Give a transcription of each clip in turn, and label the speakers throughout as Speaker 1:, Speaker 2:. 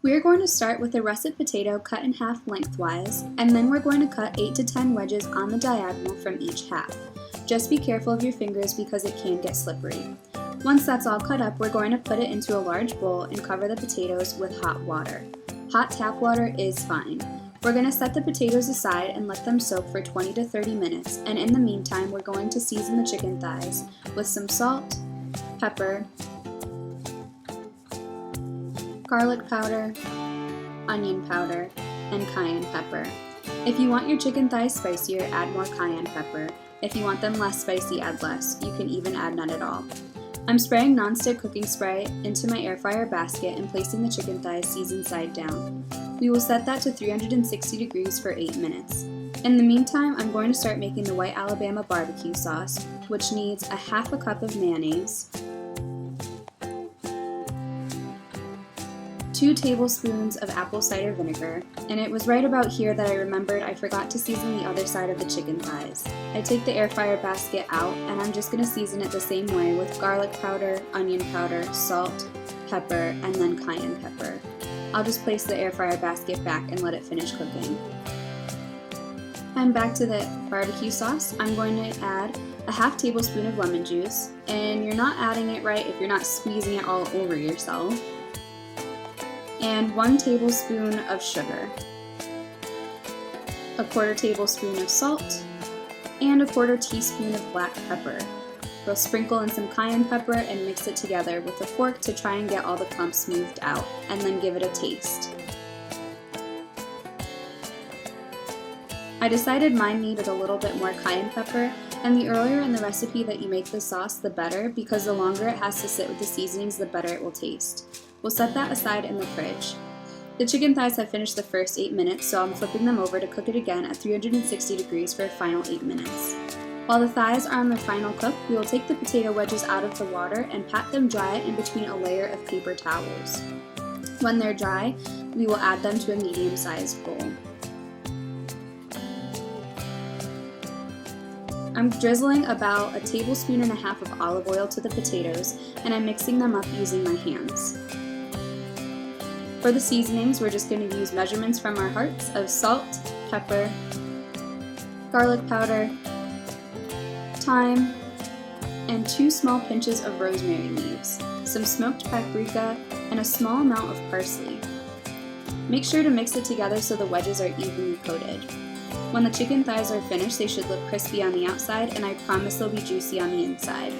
Speaker 1: We're going to start with a russet potato cut in half lengthwise, and then we're going to cut 8 to 10 wedges on the diagonal from each half. Just be careful of your fingers because it can get slippery. Once that's all cut up, we're going to put it into a large bowl and cover the potatoes with hot water. Hot tap water is fine. We're going to set the potatoes aside and let them soak for 20 to 30 minutes, and in the meantime, we're going to season the chicken thighs with some salt, pepper, garlic powder, onion powder, and cayenne pepper. If you want your chicken thighs spicier, add more cayenne pepper. If you want them less spicy, add less. You can even add none at all. I'm spraying nonstick cooking spray into my air fryer basket and placing the chicken thighs seasoned side down. We will set that to 360 degrees for 8 minutes. In the meantime, I'm going to start making the white Alabama barbecue sauce, which needs a half a cup of mayonnaise, 2 tablespoons of apple cider vinegar, and it was right about here that I remembered I forgot to season the other side of the chicken thighs. I take the air fryer basket out and I'm just going to season it the same way with garlic powder, onion powder, salt, pepper, and then cayenne pepper. I'll just place the air fryer basket back and let it finish cooking. And back to the barbecue sauce, I'm going to add a half tablespoon of lemon juice, and you're not adding it right if you're not squeezing it all over yourself, and 1 tablespoon of sugar, a 1/4 tablespoon of salt, and a 1/4 teaspoon of black pepper. We'll sprinkle in some cayenne pepper and mix it together with a fork to try and get all the clumps smoothed out, and then give it a taste. I decided mine needed a little bit more cayenne pepper, and the earlier in the recipe that you make the sauce, the better, because the longer it has to sit with the seasonings, the better it will taste. We'll set that aside in the fridge. The chicken thighs have finished the first 8 minutes, so I'm flipping them over to cook it again at 360 degrees for a final 8 minutes. While the thighs are on their final cook, we will take the potato wedges out of the water and pat them dry in between a layer of paper towels. When they're dry, we will add them to a medium-sized bowl. I'm drizzling about 1.5 tablespoons of olive oil to the potatoes, and I'm mixing them up using my hands. For the seasonings, we're just going to use measurements from our hearts of salt, pepper, garlic powder, thyme, and 2 small pinches of rosemary leaves, some smoked paprika, and a small amount of parsley. Make sure to mix it together so the wedges are evenly coated. When the chicken thighs are finished, they should look crispy on the outside, and I promise they'll be juicy on the inside.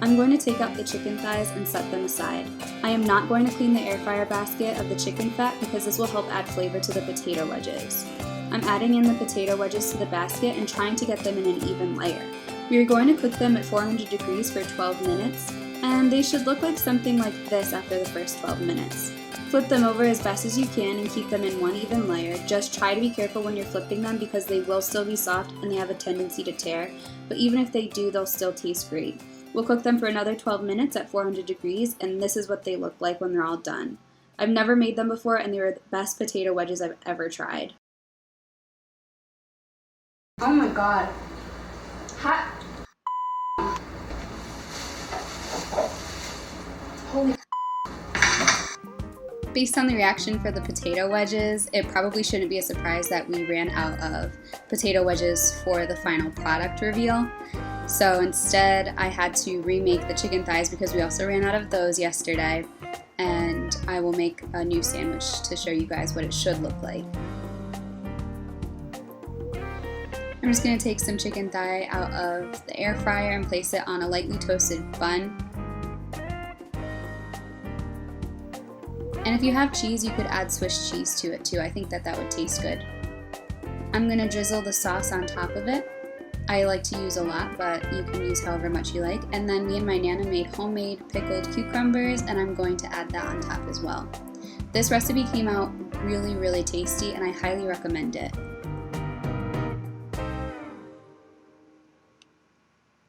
Speaker 1: I'm going to take out the chicken thighs and set them aside. I am not going to clean the air fryer basket of the chicken fat because this will help add flavor to the potato wedges. I'm adding in the potato wedges to the basket and trying to get them in an even layer. We are going to cook them at 400 degrees for 12 minutes, and they should look like something like this after the first 12 minutes. Flip them over as best as you can and keep them in one even layer. Just try to be careful when you're flipping them because they will still be soft and they have a tendency to tear, but even if they do, they'll still taste great. We'll cook them for another 12 minutes at 400 degrees, and this is what they look like when they're all done. I've never made them before, and they were the best potato wedges I've ever tried. Oh my god. Hot. Holy. Based on the reaction for the potato wedges, it probably shouldn't be a surprise that we ran out of potato wedges for the final product reveal. So instead, I had to remake the chicken thighs because we also ran out of those yesterday, and I will make a new sandwich to show you guys what it should look like. I'm just going to take some chicken thigh out of the air fryer and place it on a lightly toasted bun. And if you have cheese, you could add Swiss cheese to it too. I think that would taste good. I'm going to drizzle the sauce on top of it. I like to use a lot, but you can use however much you like. And then me and my Nana made homemade pickled cucumbers, and I'm going to add that on top as well. This recipe came out really, really tasty, and I highly recommend it.